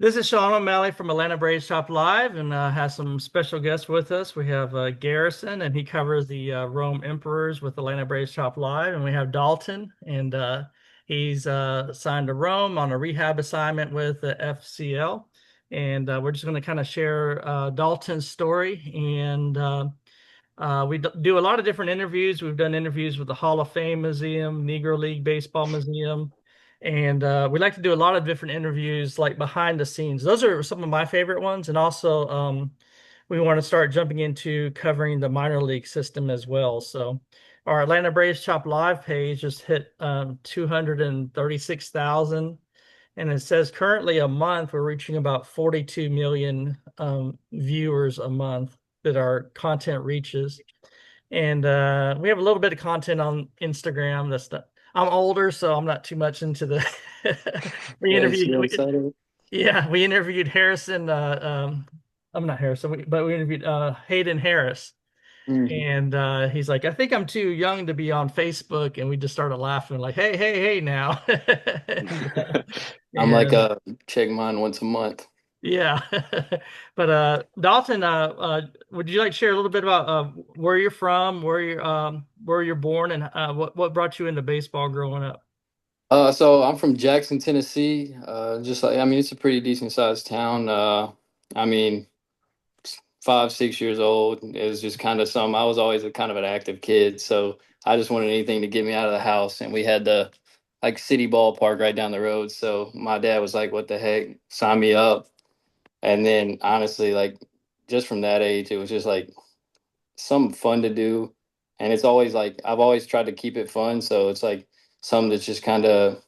This is Sean O'Malley from Atlanta Braves Shop Live, and has some special guests with us. We have Garrison, and he covers the Rome Emperors with Atlanta Braves Shop Live, and we have Dalton, and he's signed to Rome on a rehab assignment with the FCL, and we're just going to kind of share Dalton's story, and do a lot of different interviews. We've done interviews with the Hall of Fame Museum, Negro League Baseball Museum. And we like to do a lot of different interviews, like behind the scenes. Those are some of my favorite ones. And also, we want to start jumping into covering the minor league system as well. So, our Atlanta Braves Shop Live page just hit 236,000. And it says currently a month, we're reaching about 42 million viewers a month that our content reaches. And we have a little bit of content on Instagram. I'm older, so I'm not too much into the. we Yeah, interviewed, you're we, excited. yeah, we interviewed Harrison. I'm not Harrison, but we interviewed Hayden Harris, Mhm. and he's like, "I think I'm too young to be on Facebook," and we just started laughing, like, "Hey, hey, hey, now!" and, I'm like and check mine once a month. yeah, but Dalton, would you like to share a little bit about where you're from, where you're born, and what brought you into baseball growing up? So I'm from Jackson, Tennessee. Just like I mean, it's a pretty decent sized town. I mean, 5, 6 years old. It was just kind of some. I was always a kind of an active kid, so I just wanted anything to get me out of the house. And we had the like city ballpark right down the road. So my dad was like, "What the heck? Sign me up." And then honestly, like just from that age, it was just like something fun to do. And it's always like I've always tried to keep it fun. So it's like something that's just kind of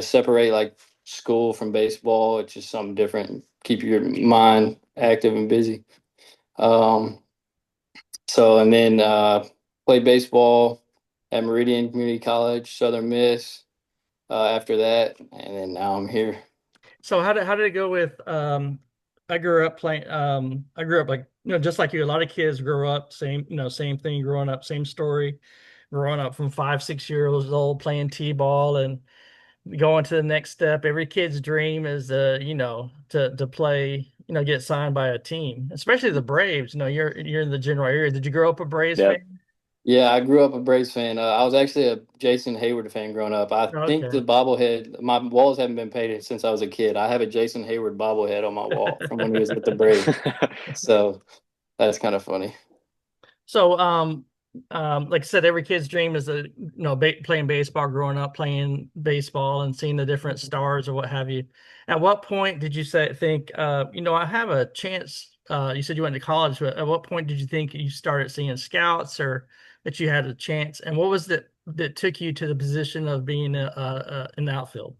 separate like school from baseball. It's just something different. Keep your mind active and busy. Um, so and then played baseball at Meridian Community College, Southern Miss. After that, and then now I'm here. So how did it go with I grew up playing I grew up like just like you, a lot of kids grow up same same thing growing up, same story, growing up from 5 6 years old playing t-ball and going to the next step. Every kid's dream is to play, get signed by a team, especially the Braves. You're in the general area. Did you grow up a Braves Yep. fan? Yeah, I grew up a Braves fan. I was actually a Jason Hayward fan growing up. I think Okay. the bobblehead, my walls haven't been painted since I was a kid. I have a Jason Hayward bobblehead on my wall from when he was with the Braves. So that's kind of funny. So, like I said, every kid's dream is playing baseball, growing up playing baseball and seeing the different stars or what have you. At what point did you think, I have a chance? You said you went to college, but at what point did you think you started seeing scouts or that you had a chance? And what was that took you to the position of being in the outfield?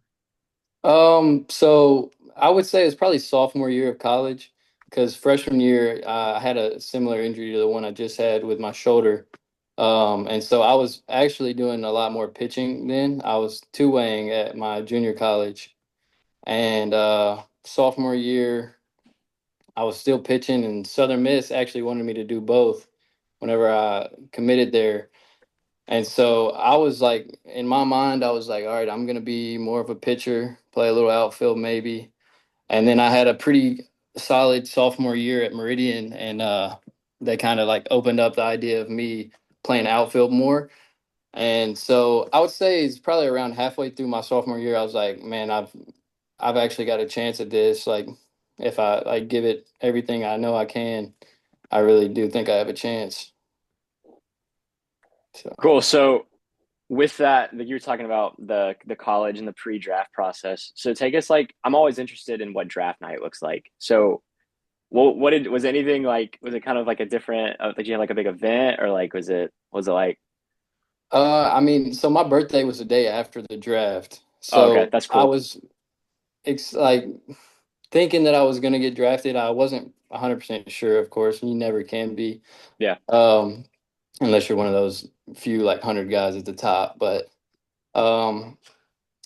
So I would say it's probably sophomore year of college because freshman year I had a similar injury to the one I just had with my shoulder. And so I was actually doing a lot more pitching then. I was two-waying at my junior college, and sophomore year I was still pitching, and Southern Miss actually wanted me to do both whenever I committed there. And so I was like, in my mind, I was like, all right, I'm going to be more of a pitcher, play a little outfield maybe. And then I had a pretty solid sophomore year at Meridian, and they kind of like opened up the idea of me playing outfield more. And so I would say it's probably around halfway through my sophomore year, I was like, man, I've actually got a chance at this. Like, if I like give it everything I know I can, I really do think I have a chance. So. Cool. So with that, like you were talking about the college and the pre-draft process. So take us like I'm always interested in what draft night looks like. So what did was anything like was it kind of like a different like you had like a big event or like was it like I mean, so my birthday was the day after the draft. oh, okay, So that's I cool. was like thinking that I was going to get drafted. I wasn't 100% sure, of course, and you never can be, Yeah. um, unless you're one of those few like 100 guys at the top. But um,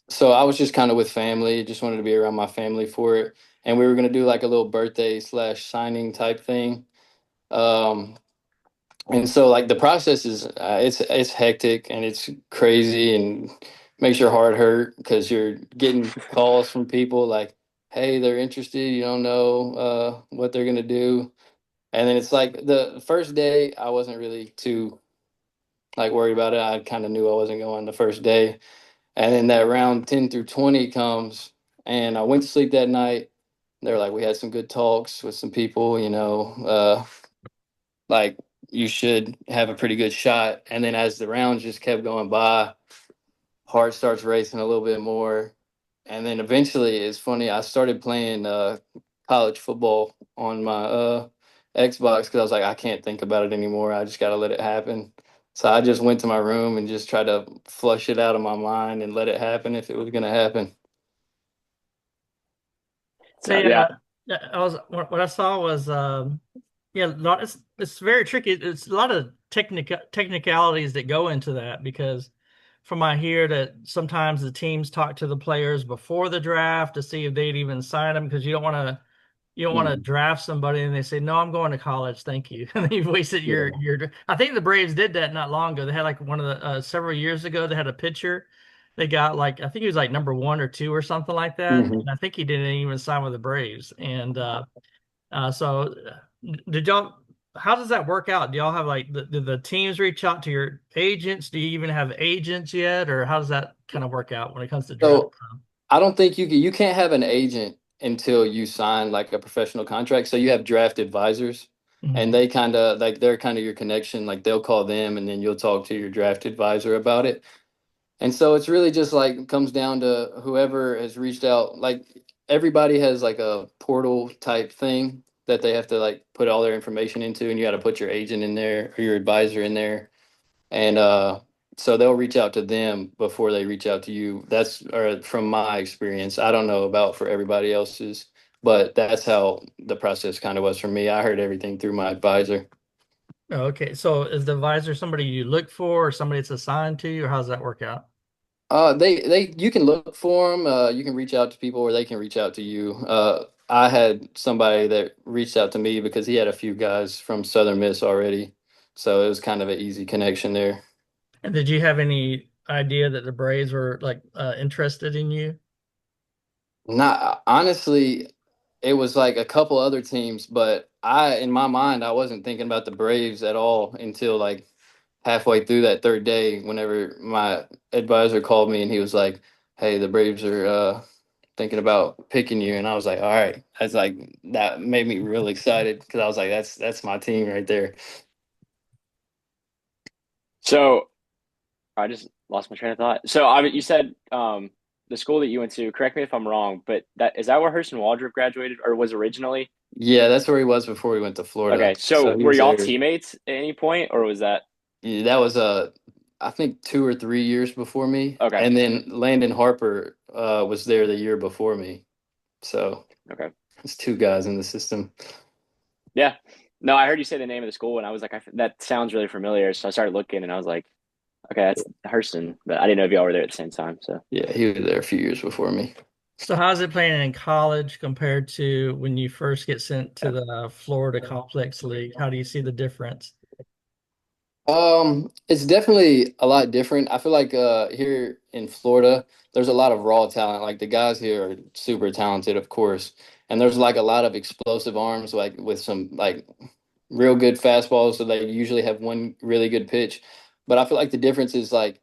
so I was just kind of with family, just wanted to be around my family for it. And we were going to do like a little birthday slash signing type thing. Um, and so like the process is it's hectic and it's crazy and makes your heart hurt because you're getting calls from people like, hey, they're interested. You don't know what they're gonna do. And then it's like the first day, I wasn't really too like worried about it. I kind of knew I wasn't going the first day. And then that round 10 through 20 comes, and I went to sleep that night. They're like, we had some good talks with some people, like you should have a pretty good shot. And then as the rounds just kept going by, heart starts racing a little bit more. And then eventually, it's funny, I started playing college football on my Xbox because I was like, I can't think about it anymore. I just got to let it happen. So I just went to my room and just tried to flush it out of my mind and let it happen if it was going to happen. No, Say, yeah. yeah, I was what I saw was yeah, it's very tricky. It's a lot of technicalities that go into that because from I hear that sometimes the teams talk to the players before the draft to see if they'd even sign them because you don't want to Mhm. draft somebody and they say, "No, I'm going to college, thank you." And then you've wasted Yeah. your. I think the Braves did that not long ago. They had like one of the several years ago. They had a pitcher. They got like I think he was like number one or two or something like that, Mhm. and I think he didn't even sign with the Braves. And so, did y'all? How does that work out? Do y'all have like did the teams reach out to your agents? Do you even have agents yet, or how does that kind of work out when it comes to draft? So I don't think you can't have an agent until you sign like a professional contract. So you have draft advisors, and Mhm. they kind of like they're kind of your connection. Like they'll call them, and then you'll talk to your draft advisor about it. And so it's really just like comes down to whoever has reached out. Like everybody has like a portal type thing that they have to like put all their information into, and you got to put your agent in there or your advisor in there. And so they'll reach out to them before they reach out to you. That's or from my experience. I don't know about for everybody else's, but that's how the process kind of was for me. I heard everything through my advisor. Oh, okay, so is the advisor somebody you look for, or somebody that's assigned to you, or how does that work out? They you can look for them. You can reach out to people, or they can reach out to you. I had somebody that reached out to me because he had a few guys from Southern Miss already, so it was kind of an easy connection there. And did you have any idea that the Braves were like interested in you? Not honestly, it was like a couple other teams, but in my mind, I wasn't thinking about the Braves at all until like halfway through that third day, whenever my advisor called me and he was like, "Hey, the Braves are thinking about picking you," and I was like, "All right." That's like that made me real excited because I was like, "That's my team right there." So I just lost my train of thought. So you said the school that you went to, correct me if I'm wrong, but that is that where Hurston Waldrop graduated or was originally? Yeah, that's where he was before he went to Florida. Okay, so So he were was y'all there. teammates at any point or was that Yeah, that was I think 2 or 3 years before me, okay, and then Landon Harper was there the year before me. So okay. it's two guys in the system. Yeah. No, I heard you say the name of the school and I was like, that sounds really familiar. So I started looking and I was like, okay, that's Hurston, but I didn't know if y'all were there at the same time. So Yeah, he was there a few years before me. So how's it playing in college compared to when you first get sent to the Florida Complex League? How do you see the difference? It's definitely a lot different. I feel like here in Florida, there's a lot of raw talent. Like the guys here are super talented, of course, and there's like a lot of explosive arms, like with some like real good fastballs. So they usually have one really good pitch. But I feel like the difference is like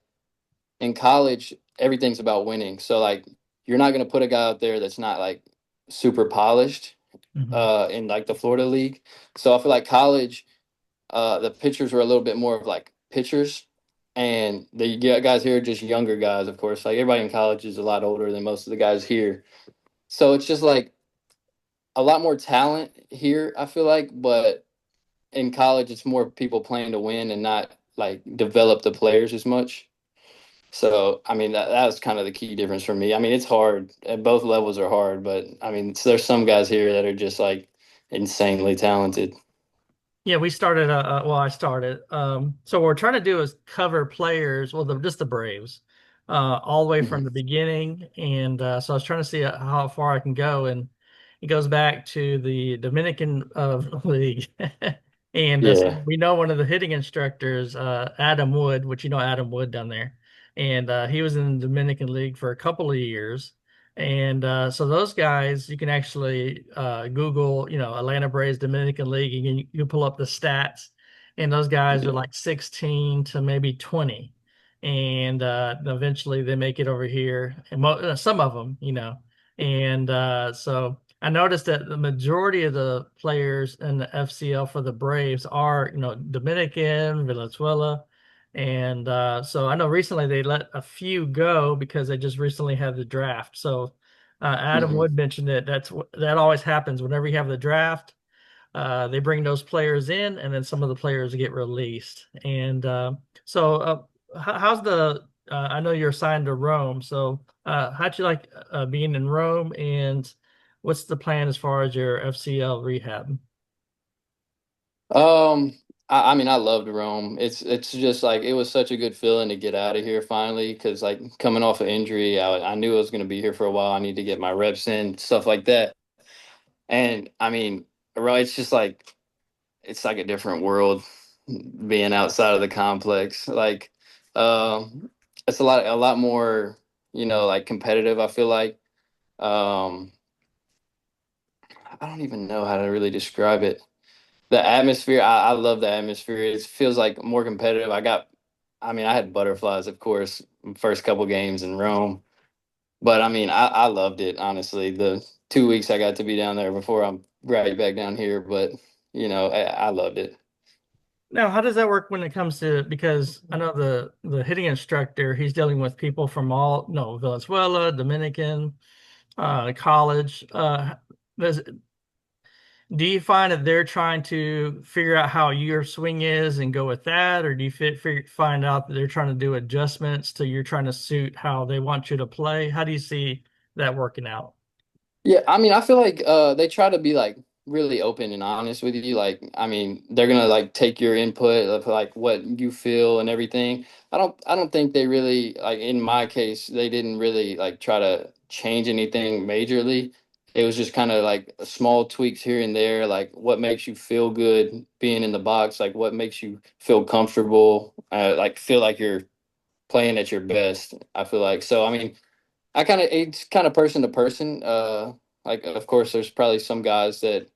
in college, everything's about winning. So like you're not gonna put a guy out there that's not like super polished Mhm. in like the Florida league. So I feel like college the pitchers were a little bit more of like pitchers, and the guys here are just younger guys. Of course, like everybody in college is a lot older than most of the guys here, so it's just like a lot more talent here. I feel like, but in college, it's more people playing to win and not like develop the players as much. So, I mean, that was kind of the key difference for me. I mean, it's hard at both levels are hard, but I mean, there's some guys here that are just like insanely talented. Yeah, we started. Well, I started. So what we're trying to do is cover players. Well, just the Braves, all the way from Mhm. the beginning. And so I was trying to see how far I can go, and it goes back to the Dominican League. And so Yeah. we know one of the hitting instructors, Adam Wood, which you know Adam Wood down there, and he was in the Dominican League for a couple of years. And so those guys, you can actually Google, Atlanta Braves Dominican League, and you pull up the stats, and those guys are Yeah. like 16 to maybe 20, and eventually they make it over here, and some of them, and so I noticed that the majority of the players in the FCL for the Braves are, Dominican, Venezuela. And so I know recently they let a few go because they just recently had the draft. So Adam Hmm. Wood mentioned that that always happens whenever you have the draft. They bring those players in, and then some of the players get released. And how's the? I know you're assigned to Rome. So how'd you like being in Rome? And what's the plan as far as your FCL rehab? Um, I mean, I loved Rome. It's just like it was such a good feeling to get out of here finally, because like coming off an injury, I knew I was going to be here for a while. I need to get my reps in, stuff like that. And I mean, right, it's like a different world being outside of the complex. Like, um, it's a lot more, like competitive. I feel like. Um, I don't even know how to really describe it. The atmosphere, I love the atmosphere. It feels like more competitive. I mean, I had butterflies, of course, first couple games in Rome, but I mean, I loved it, honestly. The 2 weeks I got to be down there before I'm right back down here, but I loved it. Now, how does that work when it comes to, because I know the hitting instructor, he's dealing with people from all, no, Venezuela, Dominican, college. Does Do you find that they're trying to figure out how your swing is and go with that, or do you find out that they're trying to do adjustments to you're trying to suit how they want you to play? How do you see that working out? Yeah, I mean, I feel like they try to be like really open and honest with you. Like, I mean, they're gonna like take your input of like what you feel and everything. I don't think they really like in my case, they didn't really like try to change anything majorly. It was just kind of like small tweaks here and there, like what makes you feel good being in the box, like what makes you feel comfortable, like feel like you're playing at your best. I feel like so. I mean, it's kind of person to person. Like of course, there's probably some guys that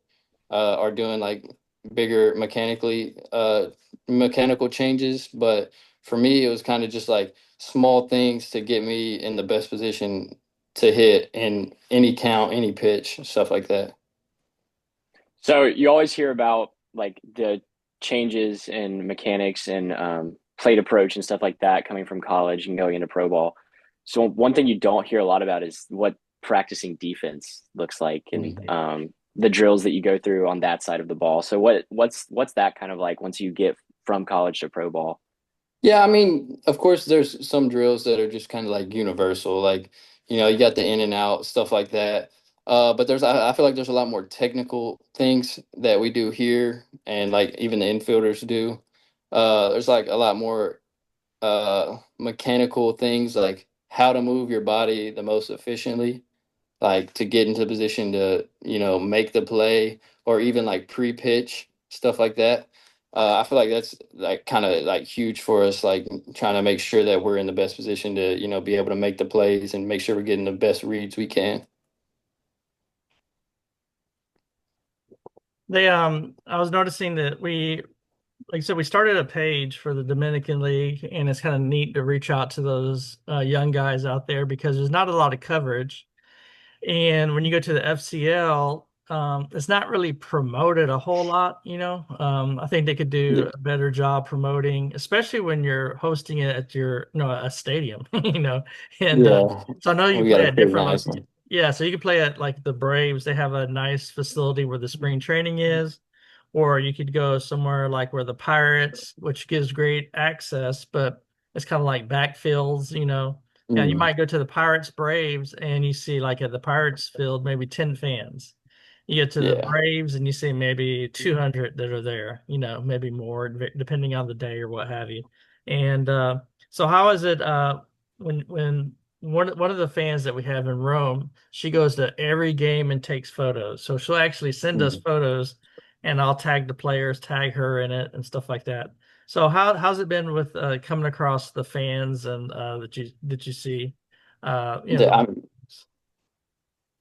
are doing like bigger mechanical changes, but for me, it was kind of just like small things to get me in the best position to hit in any count, any pitch, stuff like that. So you always hear about like the changes in mechanics and plate approach and stuff like that coming from college and going into pro ball. So one thing you don't hear a lot about is what practicing defense looks like and Mhm. the drills that you go through on that side of the ball. So what's that kind of like once you get from college to pro ball? Yeah, I mean, of course, there's some drills that are just kind of like universal, like you got the in and out stuff like that. But I feel like there's a lot more technical things that we do here, and like even the infielders do. There's like a lot more mechanical things, like how to move your body the most efficiently, like to get into position to make the play or even like pre-pitch stuff like that. I feel like that's like kind of like huge for us, like trying to make sure that we're in the best position to be able to make the plays and make sure we're getting the best reads we can. I was noticing that like I said, we started a page for the Dominican League, and it's kind of neat to reach out to those young guys out there because there's not a lot of coverage. And when you go to the FCL, it's not really promoted a whole lot. I think they could Yeah, do a better job promoting, especially when you're hosting it at a stadium, And yeah, so I know you we got play a at pretty different nice locations. one. Yeah, so you can play at like the Braves. They have a nice facility where the spring training is, or you could go somewhere like where the Pirates, which gives great access, but it's kind of like backfields. Yeah, you Mm, might go to the Pirates Braves and you see like at the Pirates field maybe 10 fans. You get to the yeah. Braves and you see maybe 200 that are there, maybe more depending on the day or what have you. And so how is it when one of the fans that we have in Rome, she goes to every game and takes photos. So she'll actually send us Mhm. photos and I'll tag the players, tag her in it and stuff like that. So how's it been with coming across the fans and that you see? The, The I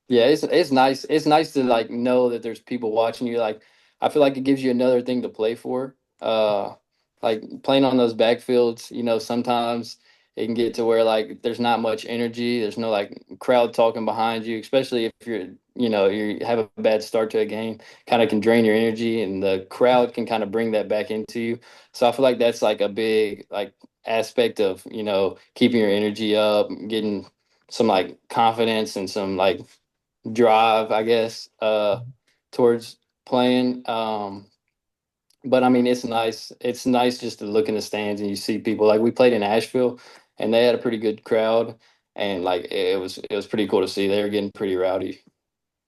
Yeah, it's nice. It's nice to like know that there's people watching you. Like I feel like it gives you another thing to play for. Like playing on those backfields, sometimes it can get to where like there's not much energy. There's no like crowd talking behind you, especially if you have a bad start to a game, kind of can drain your energy and the crowd can kind of bring that back into you. So I feel like that's like a big like aspect of, keeping your energy up, getting some like confidence and some like drive, I guess, towards playing. But I mean, it's nice. It's nice just to look in the stands and you see people. Like we played in Asheville, and they had a pretty good crowd, and like it was pretty cool to see. They were getting pretty rowdy.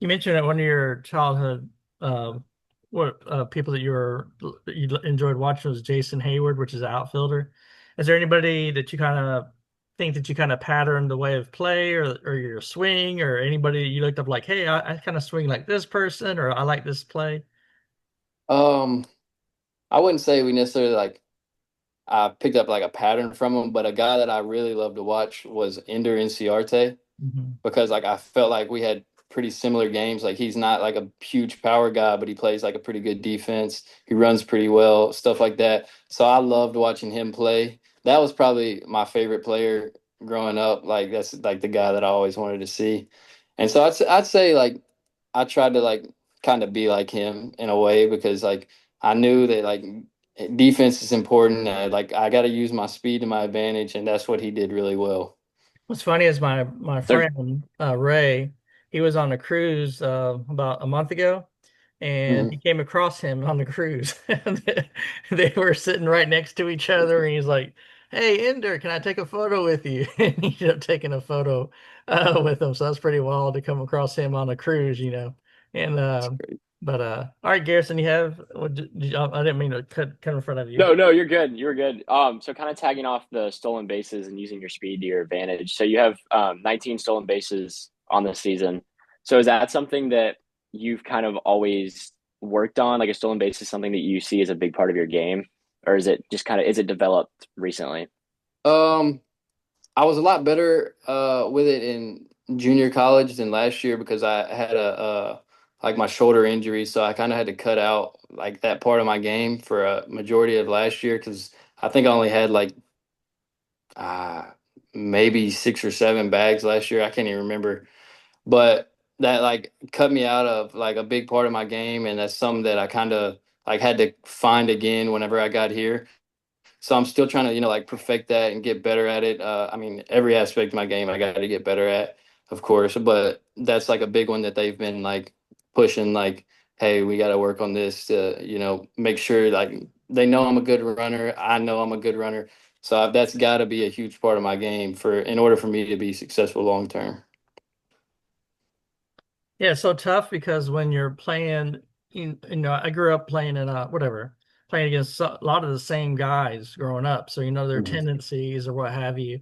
You mentioned that one of your childhood what people that you enjoyed watching was Jason Hayward, which is an outfielder. Is there anybody that you kind of think that you kind of patterned the way of play or your swing or anybody you looked up like, hey, I kind of swing like this person or I like this play? Um, I wouldn't say we necessarily like I picked up like a pattern from him, but a guy that I really loved to watch was Ender Inciarte. Hmm. Because like I felt like we had pretty similar games. Like he's not like a huge power guy, but he plays like a pretty good defense. He runs pretty well, stuff like that. So I loved watching him play. That was probably my favorite player growing up. Like that's like the guy that I always wanted to see. And so I'd say like I tried to like kind of be like him in a way because like I knew that like defense is important. Like I got to use my speed to my advantage, and that's what he did really well. What's funny is my There, friend Ray, he was on a cruise about a month ago, and he Mhm. came across him on the cruise. And they were sitting right next to each other, and he's like, "Hey, Ender, can I take a photo with you?" And he ended up taking a photo with him. So that's pretty wild to come across him on a cruise, you know. And but all right, Garrison, you have I didn't mean to cut in front of you. no, no, you're good. You're good. So kind of tagging off the stolen bases and using your speed to your advantage. So you have 19 stolen bases on the season. So is that something that you've kind of always worked on? Like a stolen base is something that you see as a big part of your game, or is it just kind of is it developed recently? Um, I was a lot better with it in junior college than last year because I had a like my shoulder injury, so I kind of had to cut out like that part of my game for a majority of last year because I think I only had like uh, maybe 6 or 7 bags last year. I can't even remember, but that like cut me out of like a big part of my game, and that's something that I kind of like had to find again whenever I got here. So I'm still trying to, like perfect that and get better at it. I mean, every aspect of my game I got to get better at, of course, but that's like a big one that they've been like pushing like, hey, we got to work on this to, make sure like they know I'm a good runner. I know I'm a good runner. So that's got to be a huge part of my game for in order for me to be successful long term. Yeah, it's so tough because when you're playing, I grew up playing in whatever, playing against a lot of the same guys growing up. So, their Mhm. tendencies or what have you,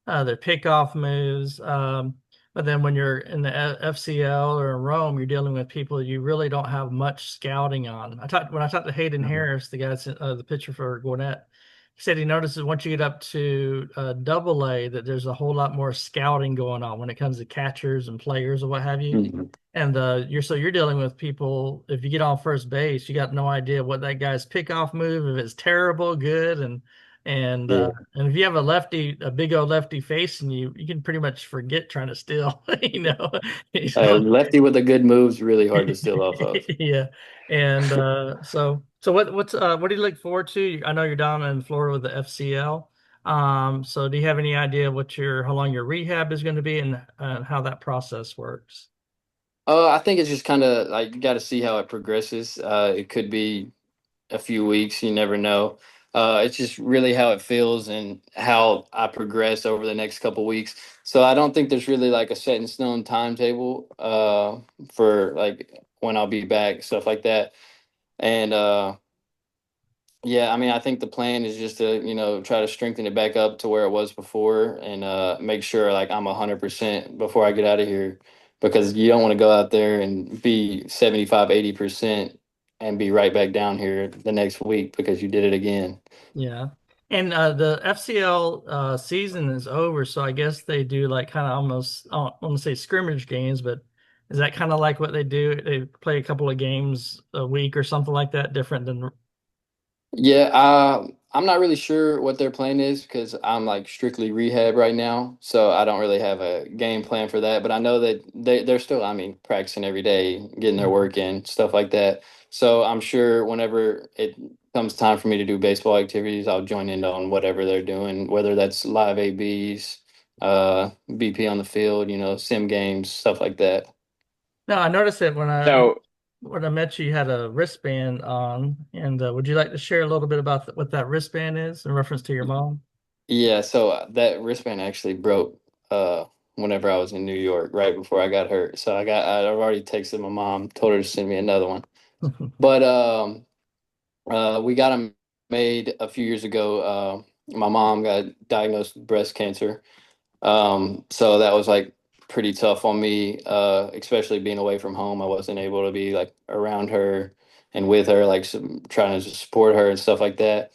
their pickoff moves. But then when you're in the FCL or in Rome, you're dealing with people you really don't have much scouting on. When I talked to Hayden Mhm. Harris, the guy, the pitcher for Gwinnett, he said he notices once you get up to double A that there's a whole lot more scouting going on when it comes to catchers and players or what have you. Mhm. And you're dealing with people. If you get on first base, you got no idea what that guy's pickoff move, if it's terrible, good, and Yeah. and if you have a big old lefty facing you, you can pretty much forget trying to steal. So Lefty with a good move's really hard to steal off of. yeah, and so what do you look forward to? I know you're down in Florida with the FCL. So do you have any idea how long your rehab is going to be and how that process works? I think it's just kind of like you got to see how it progresses. It could be a few weeks. You never know. It's just really how it feels and how I progress over the next couple weeks. So I don't think there's really like a set in stone timetable for like when I'll be back, stuff like that. And yeah, I mean, I think the plan is just to, try to strengthen it back up to where it was before and make sure like I'm 100% before I get out of here because you don't want to go out there and be 75, 80% and be right back down here the next week because you did it again. Yeah. And the FCL season is over, so I guess they do like kind of almost, I don't want to say scrimmage games, but Is that kind of like what they do? They play a couple of games a week or something like that, different than. Yeah, I'm not really sure what their plan is because I'm like strictly rehab right now, so I don't really have a game plan for that. But I know that they're still, I mean, practicing every day, getting their work in, stuff like that. So I'm sure whenever it comes time for me to do baseball activities, I'll join in on whatever they're doing, whether that's live ABs, BP on the field, sim games, stuff like that. No, I noticed it when I So when I met you, you had a wristband on, and would you like to share a little bit about what that wristband is in reference to your mom? Yeah, so that wristband actually broke whenever I was in New York right before I got hurt. So I've already texted my mom, told her to send me another one. But we got them made a few years ago. My mom got diagnosed with breast cancer. So that was like pretty tough on me, especially being away from home. I wasn't able to be like around her and with her, like trying to support her and stuff like that.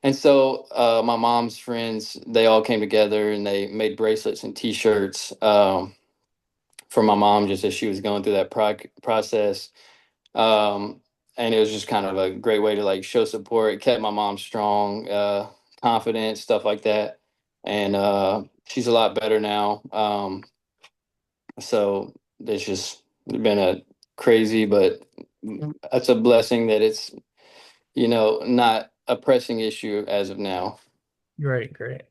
And so my mom's friends, they all came together and they made bracelets and T-shirts for my mom just as she was going through that process. Um, and it was just kind of a great way to like show support. It kept my mom strong, confident, stuff like that. And she's a lot better now. So it's just been a crazy, but it's a blessing that it's, not a pressing issue as of now. Great, great.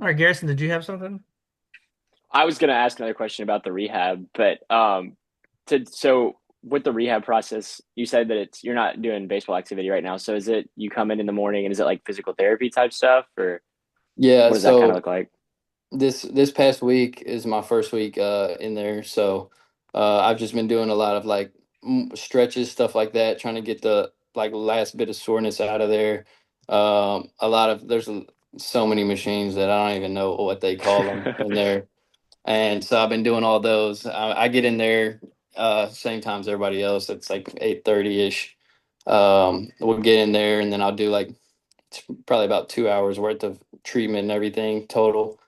All right, Garrison, did you have something? I was gonna ask another question about the rehab, but so with the rehab process, you said that you're not doing baseball activity right now. So is it you come in the morning and is it like physical therapy type stuff, or Yeah, what does that kind of so look like? this past week is my first week in there, so I've just been doing a lot of like stretches, stuff like that, trying to get the like last bit of soreness out of there. A lot of so many machines that I don't even know what they call them in there, and so I've been doing all those. I get in there same time as everybody else. It's like 8:30 ish. We'll get in there, and then I'll do like it's probably about 2 hours worth of treatment and everything total.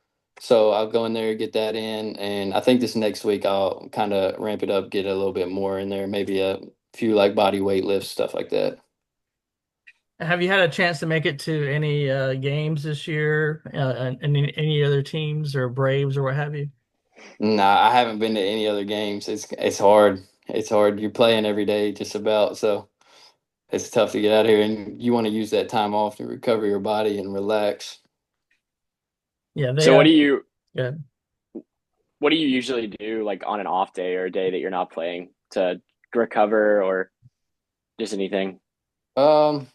So I'll go in there, get that in, and I think this next week I'll kind of ramp it up, get a little bit more in there, maybe a few like body weight lifts, stuff like that. Have you had a chance to make it to any games this year? And any other teams or Braves or what have you? Nah, I haven't been to any other games. It's hard. It's hard. You're playing every day, just about. So it's tough to get out here, and you want to use that time off to recover your body and relax. Yeah, they So yeah. what do you usually do like on an off day or a day that you're not playing to recover or just anything? Um,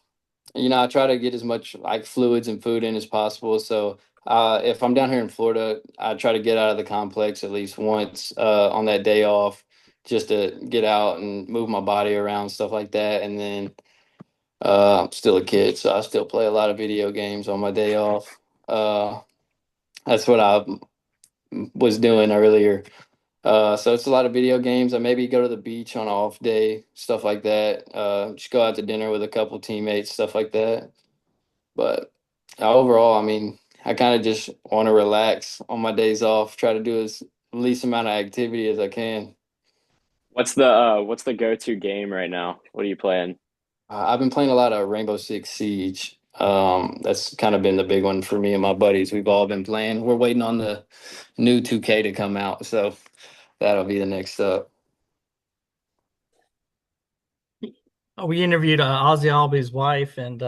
I try to get as much like fluids and food in as possible. So if I'm down here in Florida, I try to get out of the complex at least once on that day off, just to get out and move my body around, stuff like that. And then I'm still a kid, so I still play a lot of video games on my day off. Uh, that's what I was doing earlier. So it's a lot of video games. I maybe go to the beach on an off day, stuff like that. Just go out to dinner with a couple teammates, stuff like that. But overall, I mean, I kind of just want to relax on my days off, try to do as least amount of activity as I can. What's the go-to game right now? What are you playing? I've been playing a lot of Rainbow Six Siege. That's kind of been the big one for me and my buddies. We've all been playing. We're waiting on the new 2K to come out, so that'll be the next up. Oh, we interviewed Ozzy Albies' wife, and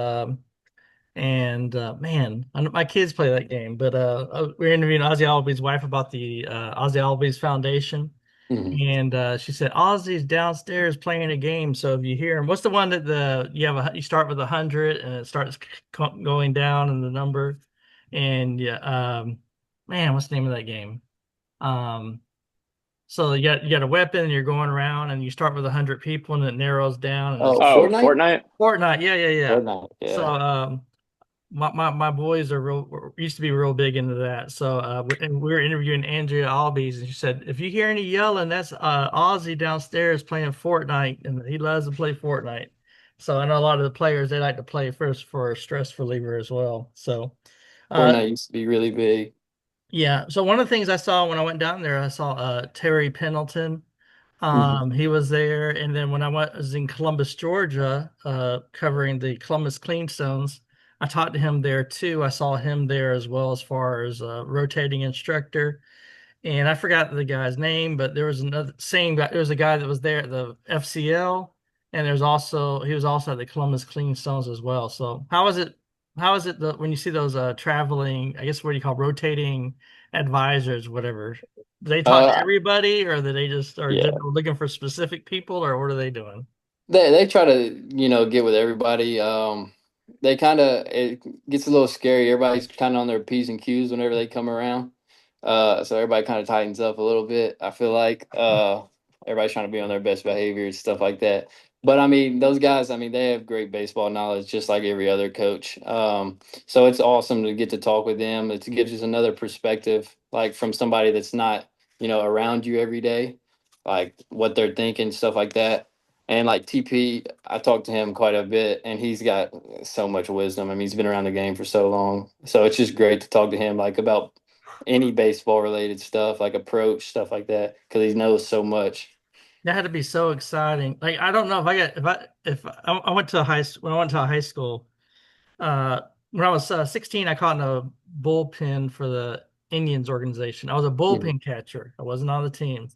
man, I know my kids play that game, but we are interviewing Ozzy Albies' wife about the Ozzy Albies Foundation, Mhm. and she said Ozzy's downstairs playing a game. So if you hear him, what's the one that you start with 100 and it starts going down in the number, and yeah, man, what's the name of that game? Um, so you got a weapon and you're going around and you start with 100 people and it narrows down and it's Oh, Oh, Fortnite? Fortnite? Fortnite. Yeah, yeah, yeah. Fortnite, So yeah. my boys are used to be real big into that. So and we were interviewing Andrea Albies and she said if you hear any yelling, that's Ozzy downstairs playing Fortnite and he loves to play Fortnite. So I know a lot of the players they like to play first for a stress reliever as well. So uh Fortnite used to be really big. Yeah. So one of the things I saw when I went down there, I saw Terry Pendleton. Mhm. He was there, and then when I was in Columbus, Georgia, covering the Columbus Cleanstones, I talked to him there too. I saw him there as well as far as rotating instructor. And I forgot the guy's name, but there was another same guy. There was a guy that was there at the FCL, and he was also at the Columbus Clean Stones as well. So how is it? How is it when you see those traveling? I guess what do you call rotating advisors, whatever? Do they talk to Uh, everybody, or do they just are just yeah, looking for specific people, or what are they doing? they try to get with everybody. They kind of it gets a little scary. Everybody's kind of on their P's and Q's whenever they come around. So everybody kind of tightens up a little bit. I feel like everybody's trying to be on their best behavior and stuff like that. But I mean, those guys, I mean, they have great baseball knowledge, just like every other coach. So it's awesome to get to talk with them. It gives us another perspective, like from somebody that's not, around you every day, like what they're thinking, stuff like that. And like TP, I talked to him quite a bit, and he's got so much wisdom. I mean, he's been around the game for so long, so it's just great to talk to him, like about any baseball related stuff, like approach stuff like that, because he knows so much. That had to be so exciting. Like I don't know if I got if I went to a when I went to a high school. When I was 16, I caught in a bullpen for the Indians organization. I was a Mhm. bullpen catcher. I wasn't on the team.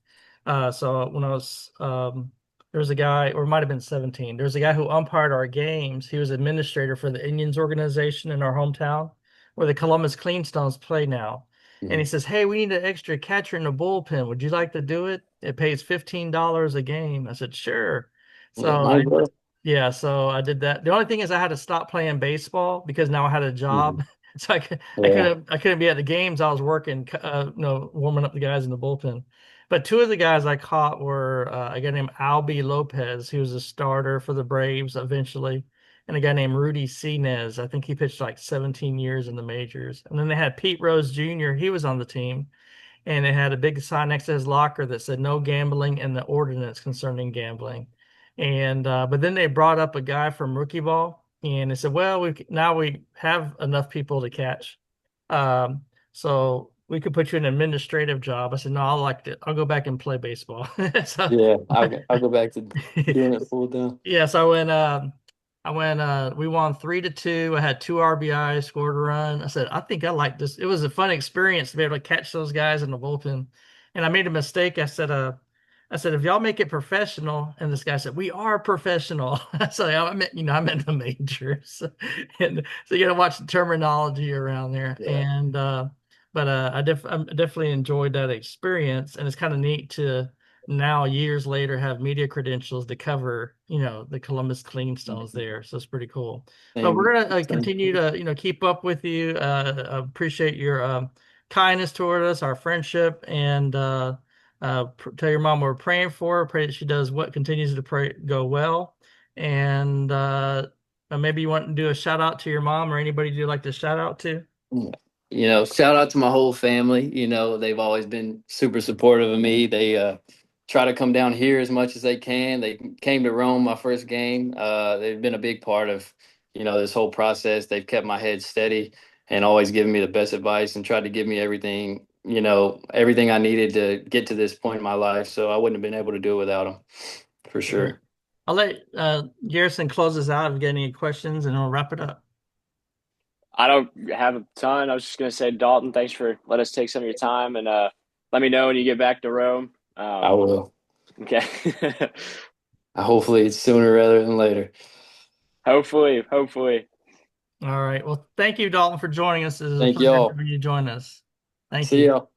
So when I was, there was a guy, or it might have been 17. There was a guy who umpired our games. He was administrator for the Indians organization in our hometown, where the Columbus Cleanstones play now. And he Mhm. says, "Hey, we need an extra catcher in the bullpen. Would you like to do it? It pays $15 a game." I said, "Sure." Yeah, So might as well. yeah, so I did that. The only thing is I had to stop playing baseball because now I had a Mhm. job. So Yeah. I couldn't be at the games. I was working, warming up the guys in the bullpen. But two of the guys I caught were a guy named Albie Lopez. He was a starter for the Braves eventually, and a guy named Rudy Sinez. I think he pitched like 17 years in the majors. And then they had Pete Rose Jr. He was on the team, and it had a big sign next to his locker that said "No gambling" and the ordinance concerning gambling. And but then they brought up a guy from rookie ball, and they said, "Well, we have enough people to catch, so we could put you in an administrative job." I said, "No, I'll go back and play baseball." So Yeah, I'll go back to doing it full time. yes, I went, we won 3-2. I had two RBIs, scored a run. I said, I think I like this. It was a fun experience to be able to catch those guys in the bullpen. And I made a mistake. I said, if y'all make it professional, and this guy said, we are professional. So I meant the majors. And so you got to watch the terminology around there. Yeah. And, but I definitely enjoyed that experience. And it's kind of neat to, now years later have media credentials to cover the Columbus Cleanstones there, so it's pretty cool. But Same. we're gonna Same. continue to keep up with you. Appreciate your kindness toward us, our friendship, and tell your mom we're praying for her. Pray that she does what continues to pray go well. And maybe you want to do a shout out to your mom or anybody you'd like to shout out to. Shout out to my whole family. They've always been super supportive of me. They try to come down here as much as they can. They came to Rome my first game. They've been a big part of, this whole process. They've kept my head steady and always given me the best advice and tried to give me everything, everything I needed to get to this point in my life. So I wouldn't have been able to do it without them, for Great. sure. I'll let Garrison close us out if you get any questions, and we'll wrap it up. I don't have a ton. I was just gonna say, Dalton, thanks for letting us take some of your time, and let me know when you get back to Rome. I will. Okay. Hopefully it's sooner rather than later. Hopefully, hopefully. All right. Well, thank you, Dalton, for joining us. It was a Thank pleasure y'all. having you join us. Thank See you. y'all.